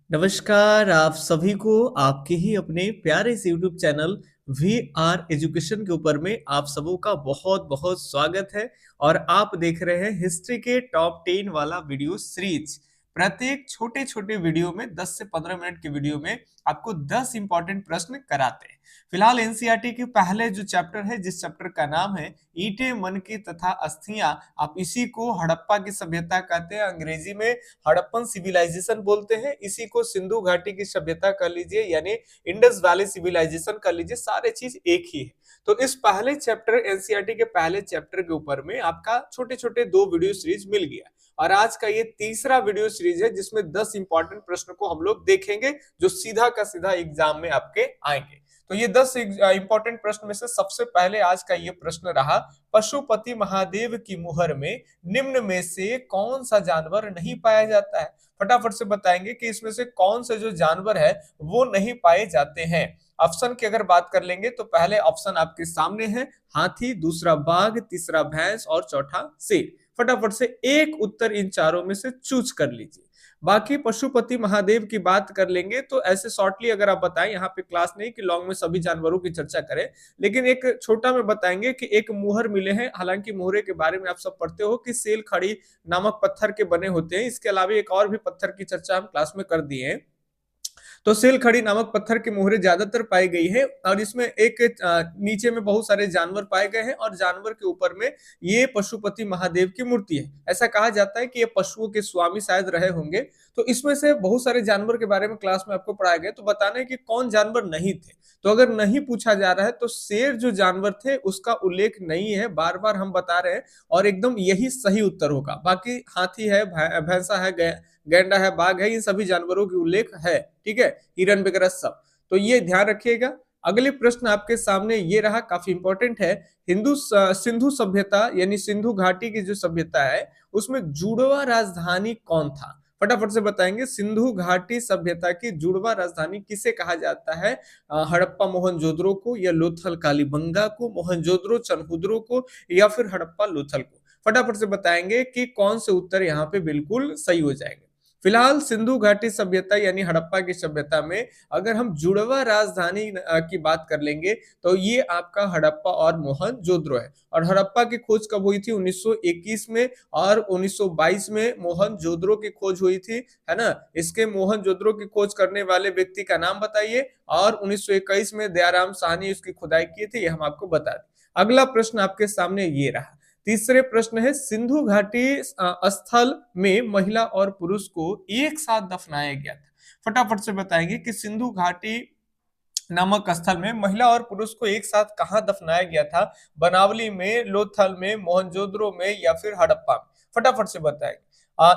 नमस्कार आप सभी को आपके ही अपने प्यारे से YouTube channel we are education के ऊपर में आप सबों का बहुत बहुत स्वागत है। और आप देख रहे हैं हिस्ट्री के टॉप 10 वाला वीडियो सीरीज। प्रत्येक छोटे छोटे वीडियो में 10 से 15 मिनट के वीडियो में आपको 10 इंपॉर्टेंट प्रश्न कराते हैं। फिलहाल एनसीईआरटी के पहले जो चैप्टर है, जिस चैप्टर का नाम है ईंटें मन की तथा अस्थियां, आप इसी को हड़प्पा की सभ्यता कहते हैं, अंग्रेजी में हड़प्पन सिविलाइजेशन बोलते हैं। इसी को सिंधु घाटी की सभ्यता कर लीजिए, यानी इंडस वैली सिविलाइजेशन कर लीजिए, सारे चीज एक ही है। तो इस पहले चैप्टर एनसीईआरटी के पहले चैप्टर के ऊपर में आपका छोटे छोटे 2 वीडियो सीरीज मिल गया। और आज का ये तीसरा वीडियो सीरीज है जिसमें 10 इंपॉर्टेंट प्रश्न को हम लोग देखेंगे जो सीधा का सीधा एग्जाम में आपके आएंगे। तो ये 10 इंपॉर्टेंट प्रश्न में से सबसे पहले आज का ये प्रश्न रहा, पशुपति महादेव की मुहर में निम्न में से कौन सा जानवर नहीं पाया जाता है। फटाफट से बताएंगे कि इसमें से कौन से जो जानवर है वो नहीं पाए जाते हैं। ऑप्शन की अगर बात कर लेंगे तो पहले ऑप्शन आपके सामने है हाथी, दूसरा बाघ, तीसरा भैंस और चौथा शेर। फटाफट से एक उत्तर इन चारों में से चूज कर लीजिए। बाकी पशुपति महादेव की बात कर लेंगे तो ऐसे शॉर्टली अगर आप बताएं, यहाँ पे क्लास नहीं कि लॉन्ग में सभी जानवरों की चर्चा करें, लेकिन एक छोटा में बताएंगे कि एक मुहर मिले हैं। हालांकि मुहरे के बारे में आप सब पढ़ते हो कि सेल खड़ी नामक पत्थर के बने होते हैं। इसके अलावा एक और भी पत्थर की चर्चा हम क्लास में कर दिए हैं। तो सेल खड़ी नामक पत्थर के मोहरे ज्यादातर पाई गई है और इसमें एक नीचे में बहुत सारे जानवर पाए गए हैं और जानवर के ऊपर में ये पशुपति महादेव की मूर्ति है। ऐसा कहा जाता है कि ये पशुओं के स्वामी शायद रहे होंगे। तो इसमें से बहुत सारे जानवर के बारे में क्लास में आपको पढ़ाया गया, तो बताना है कि कौन जानवर नहीं थे। तो अगर नहीं पूछा जा रहा है तो शेर जो जानवर थे उसका उल्लेख नहीं है, बार बार हम बता रहे हैं और एकदम यही सही उत्तर होगा। बाकी हाथी है, भैंसा है, गैंडा है, बाघ है, इन सभी जानवरों की उल्लेख है। ठीक है, हिरन वगैरह सब। तो ये ध्यान रखिएगा। अगले प्रश्न आपके सामने ये रहा, काफी इंपॉर्टेंट है। सिंधु सभ्यता यानी सिंधु घाटी की जो सभ्यता है उसमें जुड़वा राजधानी कौन था। फटाफट से बताएंगे, सिंधु घाटी सभ्यता की जुड़वा राजधानी किसे कहा जाता है। हड़प्पा मोहनजोदड़ो को, या लोथल कालीबंगा को, मोहनजोदड़ो चनहुदरो को, या फिर हड़प्पा लोथल को। फटाफट से बताएंगे कि कौन से उत्तर यहाँ पे बिल्कुल सही हो जाएंगे। फिलहाल सिंधु घाटी सभ्यता यानी हड़प्पा की सभ्यता में अगर हम जुड़वा राजधानी की बात कर लेंगे तो ये आपका हड़प्पा और मोहनजोदड़ो है। और हड़प्पा की खोज कब हुई थी? 1921 में, और 1922 में मोहनजोदड़ो की खोज हुई थी, है ना। इसके मोहनजोदड़ो की खोज करने वाले व्यक्ति का नाम बताइए। और 1921 में दयाराम साहनी उसकी खुदाई की थी, ये हम आपको बता दें। अगला प्रश्न आपके सामने ये रहा, तीसरे प्रश्न है, सिंधु घाटी स्थल में महिला और पुरुष को एक साथ दफनाया गया था। फटाफट से बताएंगे कि सिंधु घाटी नामक स्थल में महिला और पुरुष को एक साथ कहां दफनाया गया था। बनावली में, लोथल में, मोहनजोदड़ो में, या फिर हड़प्पा में। फटाफट से बताएंगे।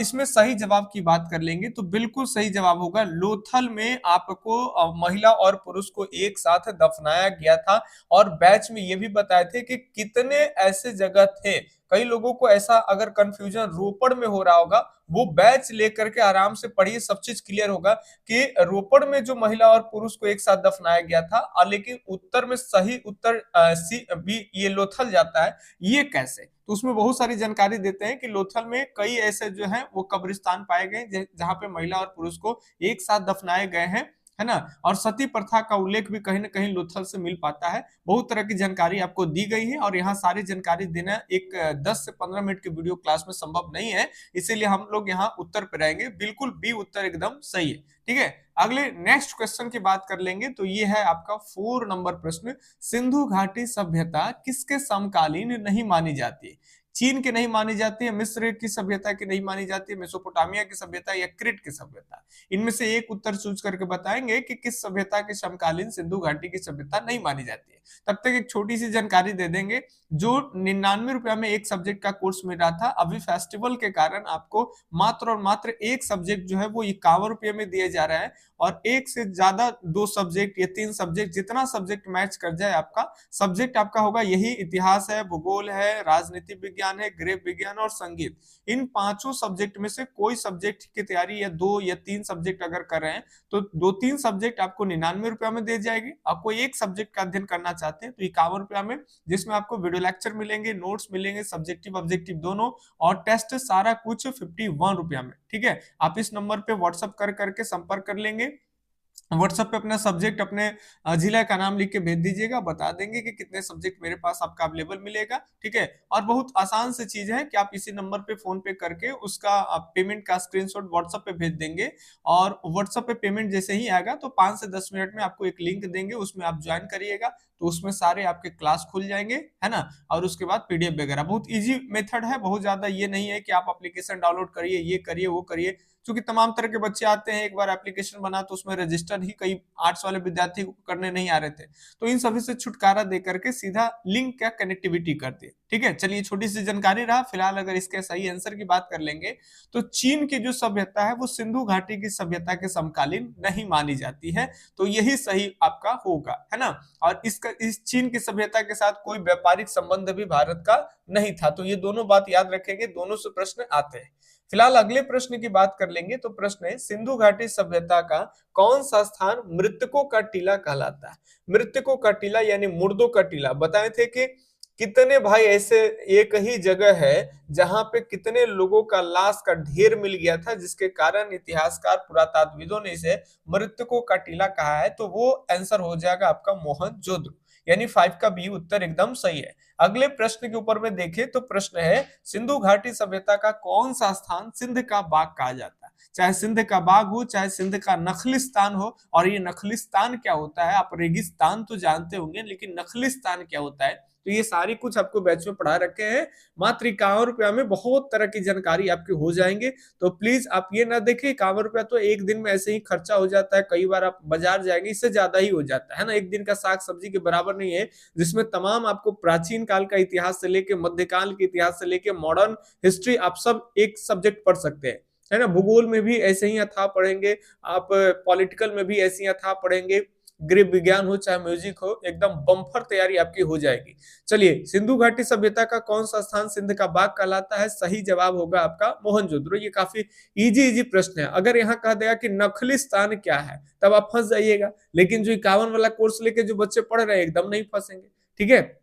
इसमें सही जवाब की बात कर लेंगे तो बिल्कुल सही जवाब होगा लोथल में आपको महिला और पुरुष को एक साथ दफनाया गया था। और बैच में ये भी बताए थे कि कितने ऐसे जगह थे। कई लोगों को ऐसा अगर कंफ्यूजन रोपड़ में हो रहा होगा, वो बैच लेकर के आराम से पढ़िए, सब चीज क्लियर होगा कि रोपड़ में जो महिला और पुरुष को एक साथ दफनाया गया था। लेकिन उत्तर में सही उत्तर सी बी ये लोथल जाता है, ये कैसे? तो उसमें बहुत सारी जानकारी देते हैं कि लोथल में कई ऐसे जो है वो कब्रिस्तान पाए गए जहां पे महिला और पुरुष को एक साथ दफनाए गए हैं, है ना। और सती प्रथा का उल्लेख भी कहीं ना कहीं लोथल से मिल पाता है। बहुत तरह की जानकारी आपको दी गई है और यहाँ सारी जानकारी देना एक 10 से 15 मिनट की वीडियो क्लास में संभव नहीं है, इसीलिए हम लोग यहाँ उत्तर पे रहेंगे। बिल्कुल बी उत्तर एकदम सही है। ठीक है, अगले नेक्स्ट क्वेश्चन की बात कर लेंगे तो ये है आपका 4 नंबर प्रश्न, सिंधु घाटी सभ्यता किसके समकालीन नहीं मानी जाती? चीन की नहीं मानी जाती है, मिस्र की सभ्यता की नहीं मानी जाती है, मेसोपोटामिया की सभ्यता, या क्रीट की सभ्यता। इनमें से एक उत्तर चूज करके बताएंगे कि किस सभ्यता के समकालीन सिंधु घाटी की सभ्यता नहीं मानी जाती है। तब तक एक छोटी सी जानकारी दे देंगे, जो 99 रुपया में एक सब्जेक्ट का कोर्स मिल रहा था, अभी फेस्टिवल के कारण आपको मात्र और मात्र एक सब्जेक्ट जो है वो 51 रुपये में दिए जा रहा है। और एक से ज्यादा 2 सब्जेक्ट या 3 सब्जेक्ट, जितना सब्जेक्ट मैच कर जाए आपका सब्जेक्ट आपका होगा, यही इतिहास है, भूगोल है, राजनीति विज्ञान विज्ञान है, गृह विज्ञान और संगीत। इन पांचों सब्जेक्ट में से कोई सब्जेक्ट की तैयारी या 2 या 3 सब्जेक्ट अगर कर रहे हैं तो 2-3 सब्जेक्ट आपको 99 रुपया में दे जाएगी। आप कोई एक सब्जेक्ट का अध्ययन करना चाहते हैं तो 51 रुपया में, जिसमें आपको वीडियो लेक्चर मिलेंगे, नोट्स मिलेंगे, सब्जेक्टिव ऑब्जेक्टिव दोनों, और टेस्ट सारा कुछ 51 रुपया में। ठीक है, आप इस नंबर पे व्हाट्सएप कर करके संपर्क कर लेंगे। व्हाट्सएप पे अपना सब्जेक्ट, अपने जिला का नाम लिख के भेज दीजिएगा, बता देंगे कि कितने सब्जेक्ट मेरे पास आपका अवेलेबल मिलेगा। ठीक है, और बहुत आसान सी चीज है कि आप इसी नंबर पे फोन पे करके उसका पेमेंट का स्क्रीनशॉट व्हाट्सएप पे भेज देंगे, और व्हाट्सएप पे पेमेंट जैसे ही आएगा तो 5 से 10 मिनट में आपको एक लिंक देंगे, उसमें आप ज्वाइन करिएगा तो उसमें सारे आपके क्लास खुल जाएंगे, है ना। और उसके बाद पीडीएफ वगैरह, बहुत इजी मेथड है, बहुत ज्यादा ये नहीं है कि आप एप्लीकेशन डाउनलोड करिए, ये करिए, वो करिए, क्योंकि तमाम तरह के बच्चे आते हैं। एक बार एप्लीकेशन बना तो उसमें रजिस्टर ही कई आर्ट्स वाले विद्यार्थी को करने नहीं आ रहे थे, तो इन सभी से छुटकारा दे करके सीधा लिंक का कनेक्टिविटी कर दिए। ठीक है, चलिए छोटी सी जानकारी रहा। फिलहाल अगर इसके सही आंसर की बात कर लेंगे तो चीन की जो सभ्यता है वो सिंधु घाटी की सभ्यता के समकालीन नहीं मानी जाती है, तो यही सही आपका होगा, है ना। और इस चीन की सभ्यता के साथ कोई व्यापारिक संबंध भी भारत का नहीं था, तो ये दोनों बात याद रखेंगे, दोनों से प्रश्न आते हैं। फिलहाल अगले प्रश्न की बात कर लेंगे तो प्रश्न है, सिंधु घाटी सभ्यता का कौन सा स्थान मृतकों का टीला कहलाता है। मृतकों का टीला यानी मुर्दों का टीला। बताए थे कि कितने भाई ऐसे एक ही जगह है जहां पे कितने लोगों का लाश का ढेर मिल गया था, जिसके कारण इतिहासकार पुरातत्वविदों ने इसे मृतकों का टीला कहा है, तो वो आंसर हो जाएगा आपका मोहनजोदड़ो, यानी 5 का बी उत्तर एकदम सही है। अगले प्रश्न के ऊपर में देखें तो प्रश्न है, सिंधु घाटी सभ्यता का कौन सा स्थान सिंध का बाग कहा जाता है। चाहे सिंध का बाग हो, चाहे सिंध का नखलिस्तान हो, और ये नखलिस्तान क्या होता है, आप रेगिस्तान तो जानते होंगे, लेकिन नखलिस्तान क्या होता है, तो ये सारी कुछ आपको बैच में पढ़ा रखे हैं। मात्र 51 रुपया में बहुत तरह की जानकारी आपकी हो जाएंगे, तो प्लीज आप ये ना देखें 51 रुपया तो एक दिन में ऐसे ही खर्चा हो जाता है, कई बार आप बाजार जाएंगे इससे ज्यादा ही हो जाता है ना, एक दिन का साग सब्जी के बराबर नहीं है, जिसमें तमाम आपको प्राचीन काल का इतिहास से लेके मध्यकाल के इतिहास से लेके मॉडर्न हिस्ट्री आप सब एक सब्जेक्ट पढ़ सकते हैं, है ना। भूगोल में भी ऐसे ही अथाह पढ़ेंगे आप, पॉलिटिकल में भी ऐसे ही अथाह पढ़ेंगे, गृह विज्ञान हो चाहे म्यूजिक हो, एकदम बम्पर तैयारी आपकी हो जाएगी। चलिए, सिंधु घाटी सभ्यता का कौन सा स्थान सिंध का बाग कहलाता है, सही जवाब होगा आपका मोहनजोदड़ो। ये काफी इजी प्रश्न है। अगर यहाँ कह देगा कि नखलिस्तान क्या है तब आप फंस जाइएगा, लेकिन जो 51 वाला कोर्स लेके जो बच्चे पढ़ रहे हैं एकदम नहीं फंसेंगे। ठीक है,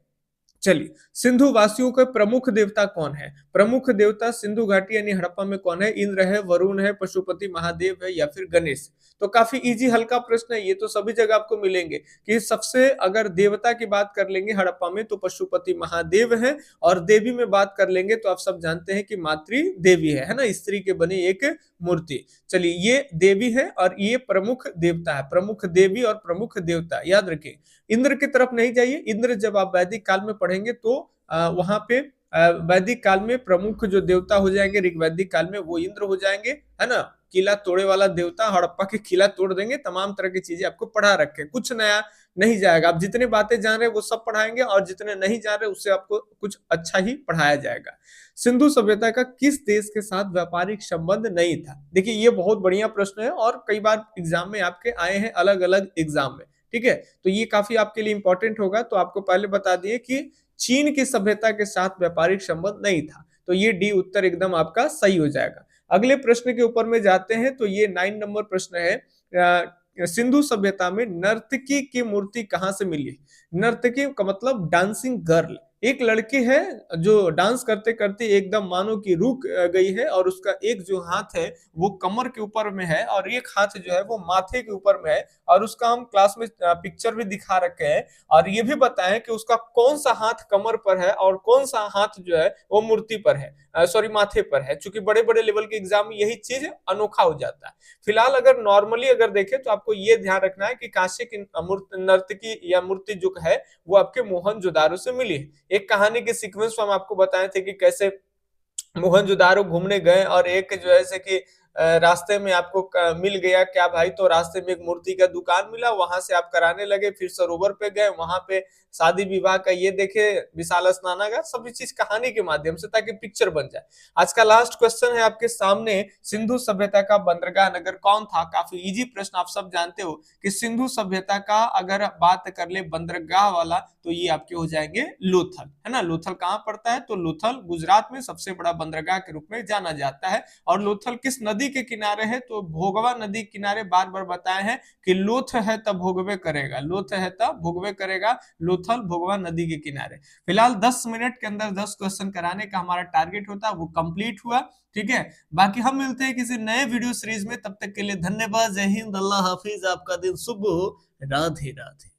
चलिए, सिंधु वासियों के प्रमुख देवता कौन है। प्रमुख देवता सिंधु घाटी यानी हड़प्पा में कौन है, इंद्र है, वरुण है, पशुपति महादेव है, या फिर गणेश। तो काफी इजी हल्का प्रश्न है, ये तो सभी जगह आपको मिलेंगे कि सबसे अगर देवता की बात कर लेंगे हड़प्पा में तो पशुपति महादेव है, और देवी में बात कर लेंगे तो आप सब जानते हैं कि मातृ देवी है ना, स्त्री के बनी एक मूर्ति। चलिए, ये देवी है और ये प्रमुख देवता है, प्रमुख देवी और प्रमुख देवता याद रखें। इंद्र की तरफ नहीं जाइए, इंद्र जब आप वैदिक काल में पढ़ेंगे तो वहां पे वैदिक काल में प्रमुख जो देवता हो जाएंगे ऋग्वैदिक काल में वो इंद्र हो जाएंगे, है ना। किला तोड़े वाला देवता, हड़प्पा के किला तोड़ देंगे, तमाम तरह की चीजें आपको पढ़ा रखे, कुछ नया नहीं जाएगा। आप जितने बातें जान रहे हैं वो सब पढ़ाएंगे, और जितने नहीं जान रहे उससे आपको कुछ अच्छा ही पढ़ाया जाएगा। सिंधु सभ्यता का किस देश के साथ व्यापारिक संबंध नहीं था। देखिए, ये बहुत बढ़िया प्रश्न है और कई बार एग्जाम में आपके आए हैं, अलग अलग एग्जाम में। ठीक है, तो ये काफी आपके लिए इंपॉर्टेंट होगा। तो आपको पहले बता दिए कि चीन की सभ्यता के साथ व्यापारिक संबंध नहीं था, तो ये डी उत्तर एकदम आपका सही हो जाएगा। अगले प्रश्न के ऊपर में जाते हैं, तो ये 9 नंबर प्रश्न है, सिंधु सभ्यता में नर्तकी की मूर्ति कहां से मिली। नर्तकी का मतलब डांसिंग गर्ल, एक लड़की है जो डांस करते करते एकदम मानो कि रुक गई है, और उसका एक जो हाथ है वो कमर के ऊपर में है और एक हाथ जो है वो माथे के ऊपर में है, और उसका हम क्लास में पिक्चर भी दिखा रखे हैं, और ये भी बताएं कि उसका कौन सा हाथ कमर पर है और कौन सा हाथ जो है वो मूर्ति पर है, सॉरी माथे पर है, क्योंकि बड़े बड़े लेवल के एग्जाम में यही चीज अनोखा हो जाता है। फिलहाल अगर नॉर्मली अगर देखें तो आपको ये ध्यान रखना है कि कांसे की नर्तकी या मूर्ति जो है वो आपके मोहनजोदारो से मिली है। एक कहानी के सीक्वेंस में हम आपको बताए थे कि कैसे मोहनजोदारो घूमने गए और एक जो है कि रास्ते में आपको मिल गया क्या भाई, तो रास्ते में एक मूर्ति का दुकान मिला, वहां से आप कराने लगे, फिर सरोवर पे गए, वहां पे शादी विवाह का ये देखे, विशाल स्नानागार, सभी चीज कहानी के माध्यम से, ताकि पिक्चर बन जाए। आज का लास्ट क्वेश्चन है आपके सामने, सिंधु सभ्यता का बंदरगाह नगर कौन था? काफी इजी प्रश्न, आप सब जानते हो कि सिंधु सभ्यता का अगर बात कर ले बंदरगाह वाला, तो ये आपके हो जाएंगे लोथल, है ना। लोथल कहाँ पड़ता है? तो लोथल गुजरात में सबसे बड़ा बंदरगाह के रूप में जाना जाता है। और लोथल किस नदी के किनारे है? तो भोगवा नदी के किनारे, बार बार बताए हैं कि लोथ है तब भोगवे करेगा, लोथ है तब भोगवे करेगा, लोथल भोगवा नदी के किनारे। फिलहाल 10 मिनट के अंदर 10 क्वेश्चन कराने का हमारा टारगेट होता है, वो कंप्लीट हुआ। ठीक है, बाकी हम मिलते हैं किसी नए वीडियो सीरीज में, तब तक के लिए धन्यवाद। जय हिंद, अल्लाह हाफिज, आपका दिन शुभ हो, राधे राधे।